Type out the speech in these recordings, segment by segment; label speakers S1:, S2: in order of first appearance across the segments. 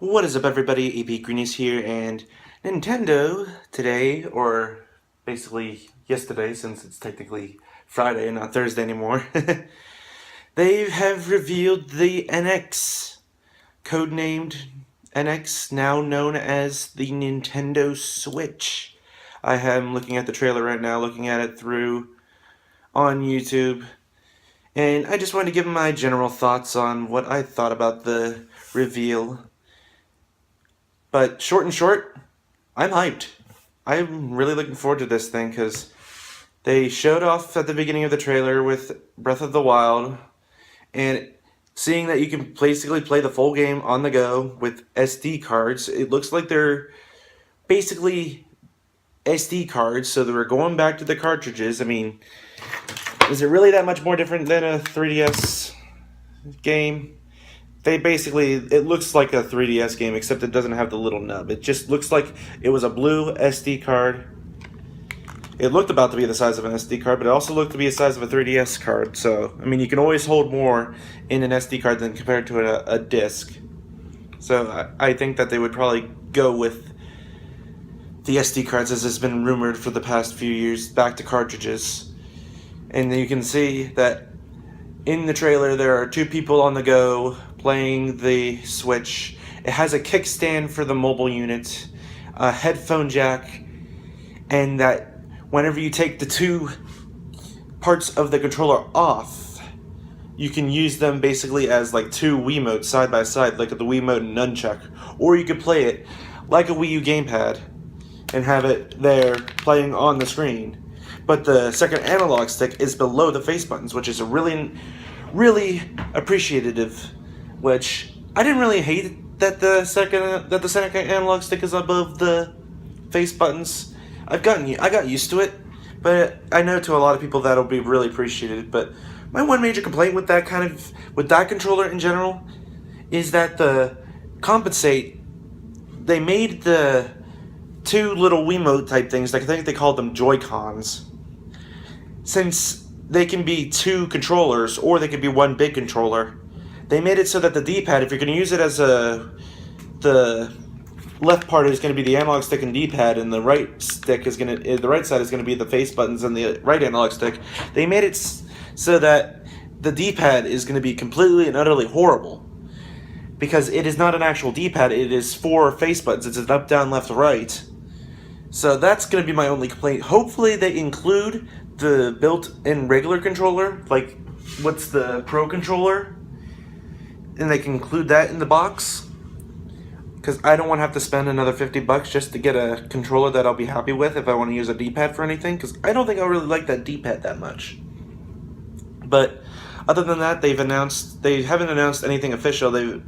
S1: What is up, everybody? AP Greenies here, and Nintendo today, or basically yesterday, since it's technically Friday and not Thursday anymore, they have revealed the NX, codenamed NX, now known as the Nintendo Switch. I am looking at the trailer right now, looking at it through on YouTube, and I just wanted to give my general thoughts on what I thought about the reveal. But short, I'm hyped. I'm really looking forward to this thing because they showed off at the beginning of the trailer with Breath of the Wild, and seeing that you can basically play the full game on the go with SD cards, it looks like they're basically SD cards, so they were going back to the cartridges. I mean, is it really that much more different than a 3DS game? It looks like a 3DS game, except it doesn't have the little nub. It just looks like it was a blue SD card. It looked about to be the size of an SD card, but it also looked to be the size of a 3DS card. So, I mean, you can always hold more in an SD card than compared to a disc. So, I think that they would probably go with the SD cards, as has been rumored for the past few years, back to cartridges. And you can see that in the trailer there are two people on the go playing the Switch. It has a kickstand for the mobile unit, a headphone jack, and that whenever you take the two parts of the controller off, you can use them basically as like two Wiimotes side by side, like the Wiimote and Nunchuck. Or you could play it like a Wii U gamepad and have it there playing on the screen. But the second analog stick is below the face buttons, which is a really appreciative. Which I didn't really hate that the second analog stick is above the face buttons. I got used to it, but I know to a lot of people that'll be really appreciated. But my one major complaint with that controller in general is that they made the two little Wiimote type things, like I think they called them Joy-Cons. Since they can be two controllers or they could be one big controller, they made it so that the D-pad, if you're going to use it as the left part is going to be the analog stick and D-pad, and the right side is going to be the face buttons and the right analog stick. They made it so that the D-pad is going to be completely and utterly horrible, because it is not an actual D-pad. It is four face buttons. It's an up, down, left, right. So that's going to be my only complaint. Hopefully they include the built-in regular controller, like what's the Pro controller, and they can include that in the box, because I don't want to have to spend another $50 just to get a controller that I'll be happy with if I want to use a D-pad for anything, because I don't think I really like that D-pad that much. But other than that, they haven't announced anything official. They've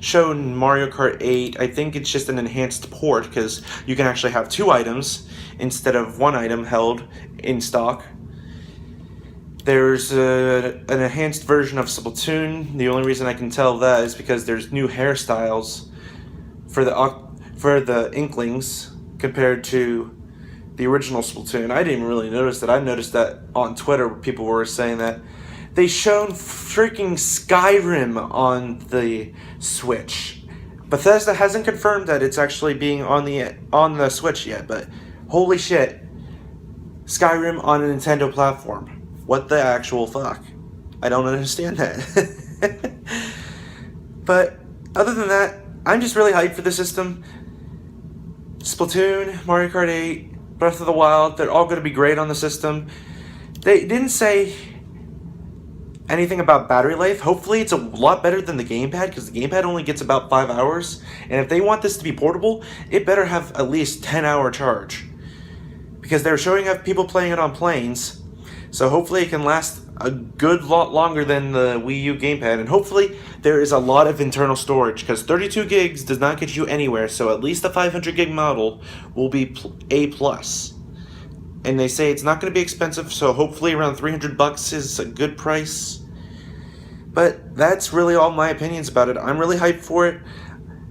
S1: shown Mario Kart 8. I think it's just an enhanced port, because you can actually have two items instead of one item held in stock. There's an enhanced version of Splatoon. The only reason I can tell that is because there's new hairstyles for the Inklings compared to the original Splatoon. I didn't even really notice that. I noticed that on Twitter, people were saying that they shown freaking Skyrim on the Switch. Bethesda hasn't confirmed that it's actually being on the Switch yet, but holy shit, Skyrim on a Nintendo platform. What the actual fuck? I don't understand that. But other than that, I'm just really hyped for the system. Splatoon, Mario Kart 8, Breath of the Wild, they're all going to be great on the system. They didn't say anything about battery life. Hopefully it's a lot better than the gamepad, because the gamepad only gets about 5 hours. And if they want this to be portable, it better have at least 10-hour charge, because they're showing people playing it on planes. So hopefully it can last a good lot longer than the Wii U gamepad, and hopefully there is a lot of internal storage, because 32 gigs does not get you anywhere, so at least the 500 gig model will be A+. And they say it's not going to be expensive, so hopefully around $300 is a good price. But that's really all my opinions about it. I'm really hyped for it.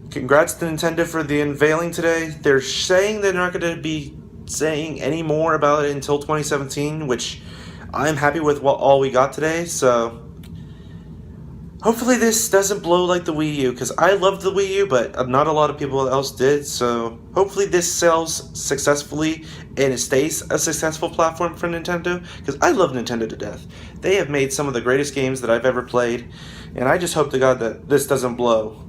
S1: Congrats to Nintendo for the unveiling today. They're saying they're not going to be saying any more about it until 2017, which I'm happy with all we got today. So Hopefully this doesn't blow like the Wii U, because I loved the Wii U, but not a lot of people else did, so hopefully this sells successfully and it stays a successful platform for Nintendo, because I love Nintendo to death. They have made some of the greatest games that I've ever played, and I just hope to God that this doesn't blow.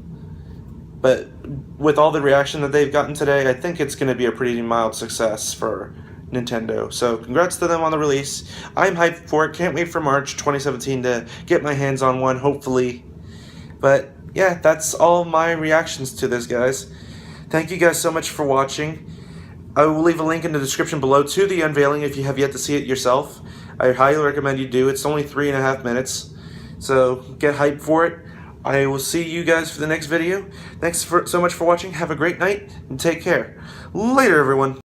S1: But with all the reaction that they've gotten today, I think it's going to be a pretty mild success for Nintendo. So congrats to them on the release. I'm hyped for it. Can't wait for March 2017 to get my hands on one, hopefully. But yeah, that's all my reactions to this, guys. Thank you guys so much for watching. I will leave a link in the description below to the unveiling if you have yet to see it yourself. I highly recommend you do. It's only 3.5 minutes. So get hyped for it. I will see you guys for the next video. Thanks so much for watching. Have a great night and take care. Later, everyone.